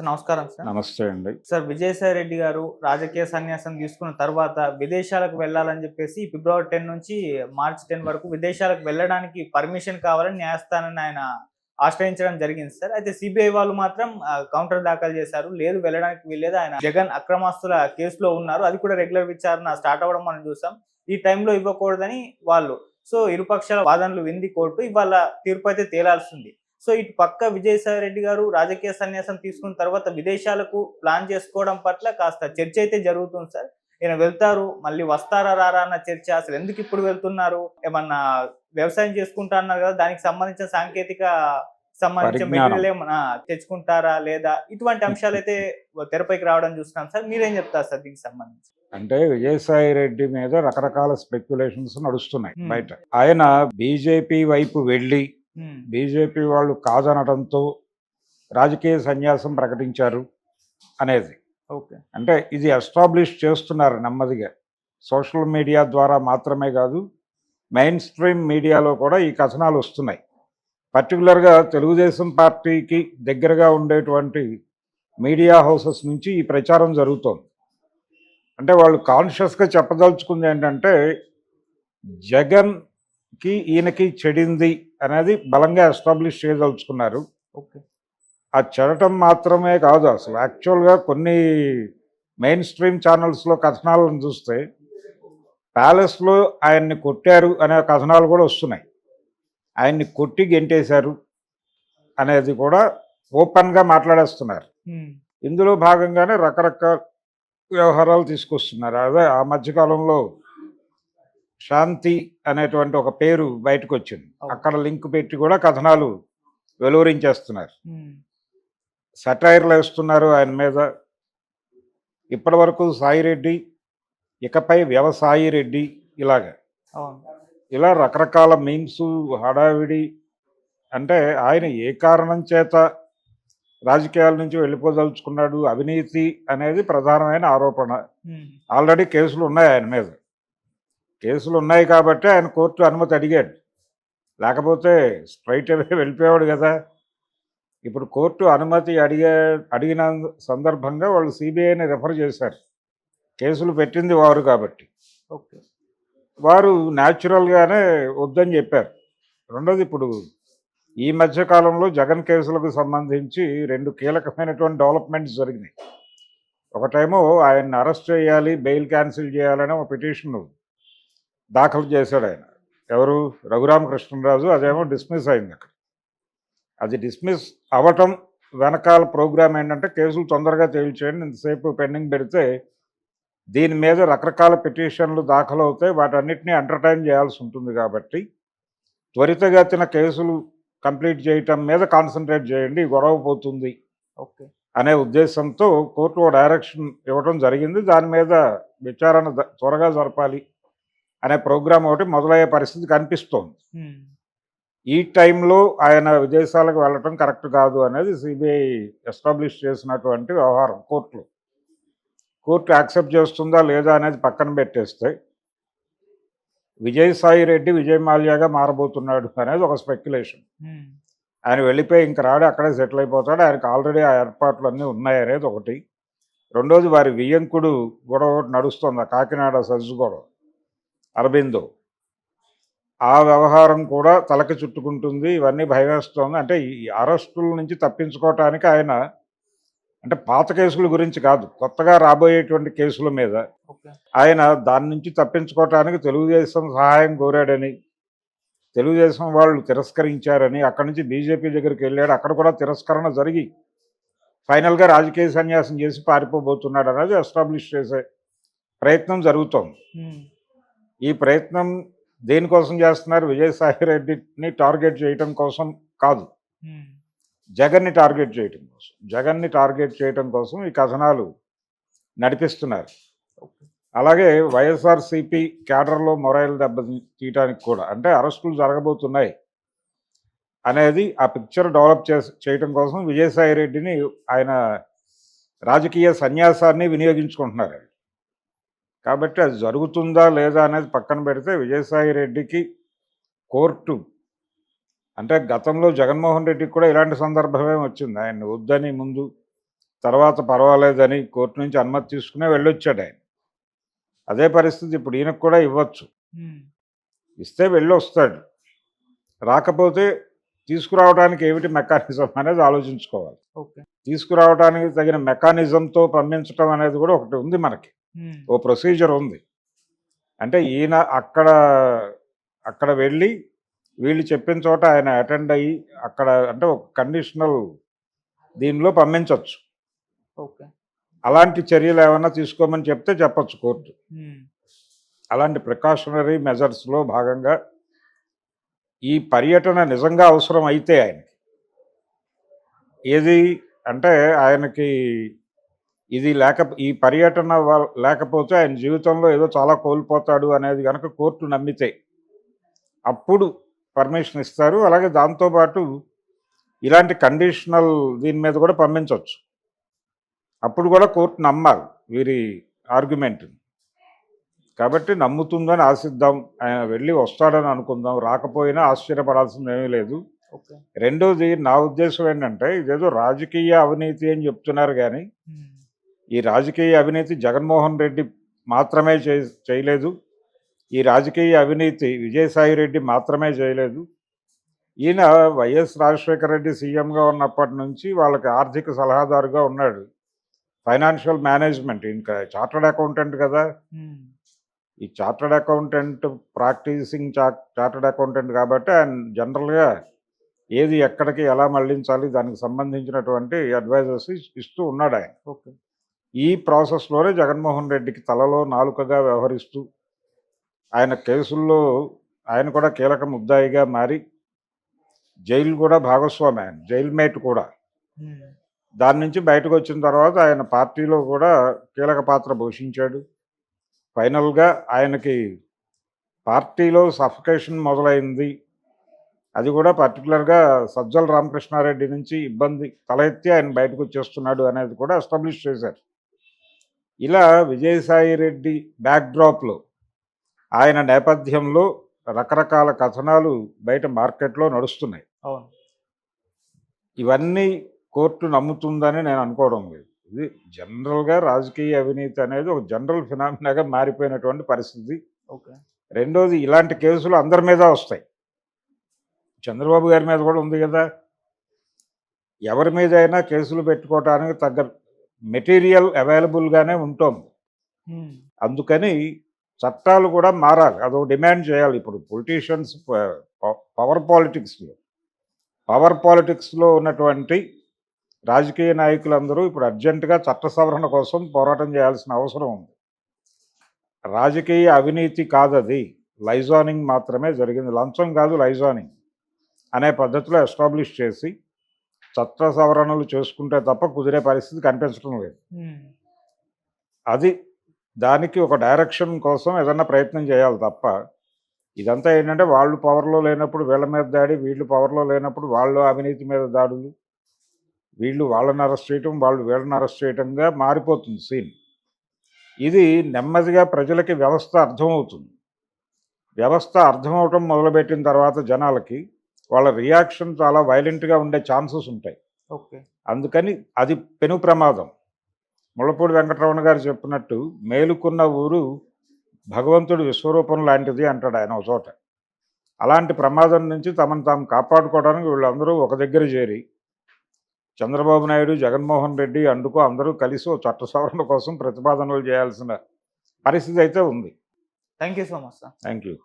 Sir నమస్కారం sir. నమస్తే అండి. సార్ విజయసాయి రెడ్డి గారు రాజకీయ సన్యాసం తీసుకున్న తర్వాత విదేశాలకు వెళ్ళాలని చెప్పేసి ఫిబ్రవరి 10 నుంచి మార్చ్ 10 వరకు విదేశాలకు వెళ్ళడానికి పర్మిషన్ కావాలని న్యాయస్థానాన్ని ఆయన ఆశ్రయించడం జరిగింది సార్. అయితే సిబిఐ వాళ్ళు మాత్రం కౌంటర్ దాఖలు చేశారు. లేదు వెళ్ళడానికి వీల్లేదు. ఆయన జగన్ అక్రమాస్తుల కేసులో ఉన్నారు. అది కూడా రెగ్యులర్ విచారణ స్టార్ట్ అవ్వడం మనం చూసాం. ఈ టైంలో ఇవ్వకూడదని వాళ్ళు. సో ఇరుపక్షాల వాదనలు వింది కోర్టు. ఇవాళ తీర్పు అయితే తేలాల్సింది. సో ఇటు పక్క విజయసాయి రెడ్డి గారు రాజకీయ సన్యాసం తీసుకున్న తర్వాత విదేశాలకు ప్లాన్ చేసుకోవడం పట్ల కాస్త చర్చ అయితే జరుగుతుంది సార్. ఈయన వెళ్తారు, మళ్ళీ వస్తారా రారా అన్న చర్చ. అసలు ఎందుకు ఇప్పుడు వెళ్తున్నారు? ఏమన్నా వ్యవసాయం చేసుకుంటా అన్నారు కదా, దానికి సంబంధించిన సంబంధించిన మెటీరియల్ ఏమన్నా తెచ్చుకుంటారా లేదా, ఇటువంటి అంశాలు అయితే తెరపైకి రావడం చూస్తున్నాం సార్. మీరేం చెప్తారు సార్ దీనికి సంబంధించి? అంటే విజయసాయి రెడ్డి మీద రకరకాల స్పెక్యులేషన్స్ నడుస్తున్నాయి బయట. ఆయన బీజేపీ వైపు వెళ్ళి బీజేపీ వాళ్ళు కాదనడంతో రాజకీయ సన్యాసం ప్రకటించారు అనేది. ఓకే, అంటే ఇది ఎస్టాబ్లిష్ చేస్తున్నారు నెమ్మదిగా. సోషల్ మీడియా ద్వారా మాత్రమే కాదు, మెయిన్ స్ట్రీమ్ మీడియాలో కూడా ఈ కథనాలు వస్తున్నాయి. పర్టికులర్గా తెలుగుదేశం పార్టీకి దగ్గరగా ఉండేటువంటి మీడియా హౌసెస్ నుంచి ఈ ప్రచారం జరుగుతోంది. అంటే వాళ్ళు కాన్షియస్గా చెప్పదలుచుకుంది ఏంటంటే జగన్కి ఈయనకి చెడింది అనేది బలంగా ఎస్టాబ్లిష్ చేయదలుచుకున్నారు. ఓకే, ఆ చెడటం మాత్రమే కాదు, అసలు యాక్చువల్గా కొన్ని మెయిన్ స్ట్రీమ్ ఛానల్స్లో కథనాలను చూస్తే ప్యాలెస్లో ఆయన్ని కొట్టారు అనే కథనాలు కూడా వస్తున్నాయి. ఆయన్ని కొట్టి గెంటేశారు అనేది కూడా ఓపెన్గా మాట్లాడేస్తున్నారు. ఇందులో భాగంగానే రకరకాల వ్యవహారాలు తీసుకొస్తున్నారు. అదే ఆ మధ్యకాలంలో శాంతి అనేటువంటి ఒక పేరు బయటకు వచ్చింది. అక్కడ లింక్ పెట్టి కూడా కథనాలు వెలువరించేస్తున్నారు, సెటైర్లు వేస్తున్నారు ఆయన మీద. ఇప్పటి వరకు సాయిరెడ్డి, ఇకపై వ్యవసాయి రెడ్డి, ఇలా రకరకాల మీమ్స్ హడావిడి. అంటే ఆయన ఏ కారణం చేత రాజకీయాల నుంచి వెళ్ళిపోదలుచుకున్నాడు, అవినీతి అనేది ప్రధానమైన ఆరోపణ. ఆల్రెడీ కేసులు ఉన్నాయి ఆయన మీద. కేసులు ఉన్నాయి కాబట్టి ఆయన కోర్టు అనుమతి అడిగాడు, లేకపోతే స్ట్రైట్ అవే వెళ్ళిపోయాడు కదా. ఇప్పుడు కోర్టు అనుమతి అడిగిన సందర్భంగా వాళ్ళు సిబిఐని రెఫర్ చేశారు. కేసులు పెట్టింది వారు కాబట్టి ఓకే, వారు న్యాచురల్గానే వద్దని చెప్పారు. రెండోది, ఇప్పుడు ఈ మధ్యకాలంలో జగన్ కేసులకు సంబంధించి 2 కీలకమైనటువంటి డెవలప్మెంట్స్ జరిగినాయి. ఒకటేమో ఆయన్ని అరెస్ట్ చేయాలి, బెయిల్ క్యాన్సిల్ చేయాలని ఒక పిటిషన్ దాఖలు చేశాడు ఆయన. ఎవరు? రఘురామకృష్ణరాజు. అదేమో డిస్మిస్ అయింది అక్కడ. అది డిస్మిస్ అవ్వటం వెనకాల ప్రోగ్రామ్ ఏంటంటే కేసులు తొందరగా తేల్చేయండి, ఇంతసేపు పెండింగ్ పెడితే దీని మీద రకరకాల పిటిషన్లు దాఖలు అవుతాయి, వాటన్నిటినీ ఎంటర్టైన్ చేయాల్సి ఉంటుంది కాబట్టి త్వరితగతిన కేసులు కంప్లీట్ చేయటం మీద కాన్సన్ట్రేట్ చేయండి, గొడవ పోతుంది ఓకే అనే ఉద్దేశంతో కోర్టు డైరెక్షన్ ఇవ్వడం జరిగింది. దాని మీద విచారణ త్వరగా జరపాలి అనే ప్రోగ్రాం ఒకటి మొదలయ్యే పరిస్థితి కనిపిస్తోంది. ఈ టైంలో ఆయన విదేశాలకు వెళ్ళటం కరెక్ట్ కాదు అనేది సిబిఐ ఎస్టాబ్లిష్ చేసినటువంటి వ్యవహారం కోర్టులో. కోర్టు యాక్సెప్ట్ చేస్తుందా లేదా అనేది పక్కన పెట్టేస్తే విజయసాయి రెడ్డి విజయ్ మాల్యాగా మారబోతున్నాడు అనేది ఒక స్పెక్యులేషన్. ఆయన వెళ్ళిపోయి ఇంక రాడు, అక్కడే సెటిల్ అయిపోతాడు, ఆయనకు ఆల్రెడీ ఆ ఏర్పాట్లు అన్నీ ఉన్నాయి అనేది ఒకటి. రెండోది, వారి వియ్యంకుడు గొడవ ఒకటి నడుస్తుంది, కాకినాడ సజ్జు గొడవ, అరబిందో. ఆ వ్యవహారం కూడా తలకి చుట్టుకుంటుంది. ఇవన్నీ భయమేస్తోంది. అంటే ఈ అరెస్టుల నుంచి తప్పించుకోవటానికి ఆయన, అంటే పాత కేసుల గురించి కాదు, కొత్తగా రాబోయేటువంటి కేసుల మీద ఆయన దాని నుంచి తప్పించుకోవటానికి తెలుగుదేశం సహాయం కోరాడని, తెలుగుదేశం వాళ్ళు తిరస్కరించారని, అక్కడి నుంచి బీజేపీ దగ్గరికి వెళ్ళాడు, అక్కడ కూడా తిరస్కరణ జరిగి ఫైనల్గా రాజకీయ సన్యాసం చేసి పారిపోబోతున్నాడు అనేది ఎస్టాబ్లిష్ చేసే ప్రయత్నం జరుగుతోంది. ఈ ప్రయత్నం దేనికోసం చేస్తున్నారు? విజయసాయి రెడ్డిని టార్గెట్ చేయటం కోసం కాదు, జగన్ని టార్గెట్ చేయటం కోసం. జగన్ని టార్గెట్ చేయటం కోసం ఈ కథనాలు నడిపిస్తున్నారు. అలాగే వైఎస్ఆర్సీపీ క్యాడర్లో మొరైల్ దెబ్బ తీయటానికి కూడా, అంటే అరెస్టులు జరగబోతున్నాయి అనేది ఆ పిక్చర్ డెవలప్ చేయటం కోసం విజయసాయి రెడ్డిని ఆయన రాజకీయ సన్యాసాన్ని వినియోగించుకుంటున్నారు. కాబట్టి అది జరుగుతుందా లేదా అనేది పక్కన పెడితే విజయసాయి రెడ్డికి కోర్టు, అంటే గతంలో జగన్మోహన్ రెడ్డికి కూడా ఇలాంటి సందర్భమే వచ్చింది. ఆయన్ని వద్దని ముందు తర్వాత పర్వాలేదని కోర్టు నుంచి అనుమతి తీసుకునే వెళ్ళొచ్చాడు ఆయన. అదే పరిస్థితి ఇప్పుడు ఈయనకు కూడా ఇవ్వచ్చు. ఇస్తే వెళ్ళి వస్తాడు. రాకపోతే తీసుకురావడానికి ఏమిటి మెకానిజం అనేది ఆలోచించుకోవాలి. ఓకే. తీసుకురావడానికి తగిన మెకానిజంతో పంపించడం అనేది కూడా ఒకటి ఉంది మనకి. ఓ ప్రొసీజర్ ఉంది. అంటే ఈయన అక్కడ వెళ్ళి వీళ్ళు చెప్పిన చోట ఆయన అటెండ్ అయ్యి అక్కడ అంటే ఒక కండిషనల్ దీనిలో పంపించవచ్చు. ఓకే. అలాంటి చర్యలు ఏమైనా తీసుకోమని చెప్తే చెప్పచ్చు కోర్టు. అలాంటి ప్రికాషనరీ మెజర్స్లో భాగంగా ఈ పర్యటన నిజంగా అవసరం అయితే ఆయనకి ఏది అంటే ఆయనకి ఇది ఈ పర్యటన లేకపోతే ఆయన జీవితంలో ఏదో చాలా కోల్పోతాడు అనేది కనుక కోర్టు నమ్మితే అప్పుడు పర్మిషన్ ఇస్తారు. అలాగే దాంతోపాటు ఇలాంటి కండిషనల్ దీని మీద కూడా పంపించవచ్చు. అప్పుడు కూడా కోర్టు నమ్మాలి వీరి ఆర్గ్యుమెంట్. కాబట్టి నమ్ముతుందని ఆశిద్దాం. ఆయన వెళ్ళి వస్తాడని అనుకుందాం. రాకపోయినా ఆశ్చర్యపడాల్సింది ఏమీ లేదు. రెండోది నా ఉద్దేశం ఏంటంటే ఇదేదో రాజకీయ అవినీతి అని చెప్తున్నారు కానీ ఈ రాజకీయ అవినీతి జగన్మోహన్ రెడ్డి మాత్రమే చేయలేదు. ఈ రాజకీయ అవినీతి విజయసాయి రెడ్డి మాత్రమే చేయలేదు. ఈయన వైఎస్ రాజశేఖర రెడ్డి సీఎంగా ఉన్నప్పటి నుంచి వాళ్ళకి ఆర్థిక సలహాదారుగా ఉన్నాడు. ఫైనాన్షియల్ మేనేజ్మెంట్ ఇంకా చార్టర్డ్ అకౌంటెంట్ కదా. ఈ chartered accountant practising chartered accountant కాబట్టి ఆయన జనరల్గా ఏది ఎక్కడికి ఎలా మళ్లించాలి దానికి సంబంధించినటువంటి అడ్వైజర్స్ ఇస్తూ ఉన్నాడు ఆయన. ఓకే. ఈ ప్రాసెస్లోనే జగన్మోహన్ రెడ్డికి తలలో నాలుకగా వ్యవహరిస్తూ ఆయన కేసుల్లో ఆయన కూడా కీలక ముద్దాయిగా మారి జైలు కూడా భాగస్వామి, ఆయన జైల్ మేట్ కూడా. దాని నుంచి బయటకు వచ్చిన తర్వాత ఆయన పార్టీలో కూడా కీలక పాత్ర పోషించాడు. ఫైనల్గా ఆయనకి పార్టీలో సఫకేషన్ మొదలైంది. అది కూడా పర్టికులర్గా సజ్జల రామకృష్ణారెడ్డి నుంచి ఇబ్బంది తలెత్తి ఆయన బయటకు వచ్చేస్తున్నాడు అనేది కూడా ఎస్టాబ్లిష్ చేశారు. ఇలా విజయసాయి రెడ్డి బ్యాక్డ్రాప్లో ఆయన నేపథ్యంలో రకరకాల కథనాలు బయట మార్కెట్లో నడుస్తున్నాయి. ఇవన్నీ కోర్టు నమ్ముతుందని నేను అనుకోవడం లేదు. ఇది జనరల్గా రాజకీయ అవినీతి అనేది ఒక జనరల్ ఫినామినాగా మారిపోయినటువంటి పరిస్థితి. ఓకే. రెండోది ఇలాంటి కేసులు అందరి మీద వస్తాయి. చంద్రబాబు గారి మీద కూడా ఉంది కదా. ఎవరి మీద అయినా కేసులు పెట్టుకోవటానికి తగ్గ మెటీరియల్ అవైలబుల్గానే ఉంటుంది. అందుకని చట్టాలు కూడా మారాలి. అదొక డిమాండ్ చేయాలి. ఇప్పుడు పొలిటీషియన్స్ పవర్ పాలిటిక్స్లో ఉన్నటువంటి రాజకీయ నాయకులందరూ ఇప్పుడు అర్జెంటుగా చట్ట సవరణ కోసం పోరాటం చేయాల్సిన అవసరం ఉంది. రాజకీయ అవినీతి కాదది, లైజానింగ్ మాత్రమే జరిగింది. లంచం కాదు, లైజానింగ్ అనే పద్ధతిలో ఎస్టాబ్లిష్ చేసి చట్ట సవరణలు చేసుకుంటే తప్ప కుదిరే పరిస్థితి కనిపించడం లేదు. అది దానికి ఒక డైరెక్షన్ కోసం ఏదన్నా ప్రయత్నం చేయాలి తప్ప ఇదంతా ఏంటంటే వాళ్ళు పవర్లో లేనప్పుడు వీళ్ళ మీద దాడి, వీళ్ళు పవర్లో లేనప్పుడు వాళ్ళు అవినీతి మీద దాడులు, వీళ్ళు వాళ్ళని అరెస్ట్ చేయటం, వాళ్ళు వీళ్ళని అరెస్ట్ చేయటంగా మారిపోతుంది సీన్. ఇది నెమ్మదిగా ప్రజలకి వ్యవస్థ అర్థమవుతుంది. వ్యవస్థ అర్థమవటం మొదలుపెట్టిన తర్వాత జనాలకి వాళ్ళ రియాక్షన్ చాలా వైలెంట్గా ఉండే ఛాన్సెస్ ఉంటాయి. ఓకే. అందుకని అది పెను ప్రమాదం. ముళ్ళపూడి వెంకటరమణ గారు చెప్పినట్టు మేలుకున్న ఊరు భగవంతుడి విశ్వరూపం లాంటిది అంటాడు ఆయన ఒక చోట. అలాంటి ప్రమాదం నుంచి తమను తాము కాపాడుకోవడానికి వీళ్ళందరూ ఒక దగ్గర చేరి చంద్రబాబు నాయుడు, జగన్మోహన్ రెడ్డి అందుకు అందరూ కలిసి చట్ట సవరణ కోసం ప్రతిపాదనలు చేయాల్సిన పరిస్థితి అయితే ఉంది. Thank you so much sir. Thank you.